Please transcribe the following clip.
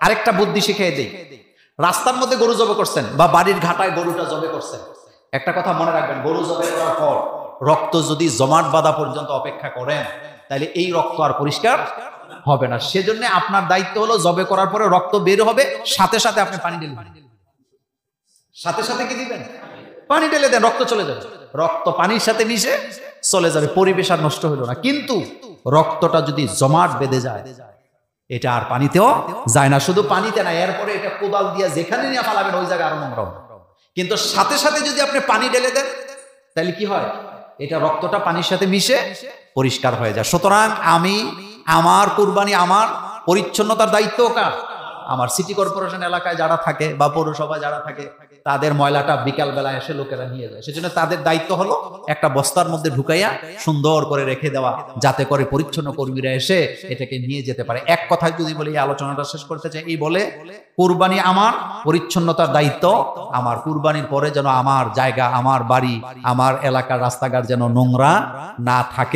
আরেকটা বুদ্ধি শিখিয়ে দেই। রাস্তার মধ্যে গরু জবে করছেন বা বাড়ির ঘাটায় গরুটা জবে করছেন, একটা কথা মনে রাখবেন, গরু জবে করার পর রক্ত যদি জমাট বাঁধা পর্যন্ত অপেক্ষা করেন, তাহলে এই রক্ত আর পরিষ্কার হবে না। সেজন্য আপনার দায়িত্ব হলো জবে করার পরে রক্ত বের হবে, সাথে সাথে আপনি পানি ঢেলে দিবেন। সাথে সাথে কি দিবেন? পানি ঢেলে দেন, রক্ত চলে যাবে। রক্ত পানির সাথে মিশে চলে যাবে, পরিবেশ আর নষ্ট হলো না। কিন্তু রক্তটা যদি জমাট বেঁধে যায়, এটা আর পানিতেও যায় না। শুধু পানিতে না, এরপরে এটা কোদাল দিয়ে যেখানে নিয়ে ফালাবেন ওই জায়গায় আরো নোংরা হবে। কিন্তু সাথে সাথে যদি আপনি পানি ঢেলে দেন, তাহলে কি হয়? এটা রক্তটা পানির সাথে মিশে পরিষ্কার হয়ে যায়। সুতরাং আমার কুরবানি, আমার পরিচ্ছন্নতার দায়িত্ব কার? আমার সিটি কর্পোরেশন এলাকায় যারা থাকে বা পৌরসভায় যারা থাকে, তাদের ময়লাটা বিকাল বেলা এসে লোকেরা নিয়ে যায়। সেজন্য তাদের দায়িত্ব হলো একটা বস্তার মধ্যে ঢুকাইয়া সুন্দর করে রেখে দেওয়া, যাতে করে পরিচ্ছন্ন কর্মীরা এসে এটাকে নিয়ে যেতে পারে। এক কথায় যদি বলি, এই আলোচনাটা শেষ করতে চাই, এই বলে কুরবানি আমার, পরিচ্ছন্নতার দায়িত্ব আমার। কুরবানির পরে যেন আমার জায়গা, আমার বাড়ি, আমার এলাকার রাস্তাঘাট যেন নোংরা না থাকে।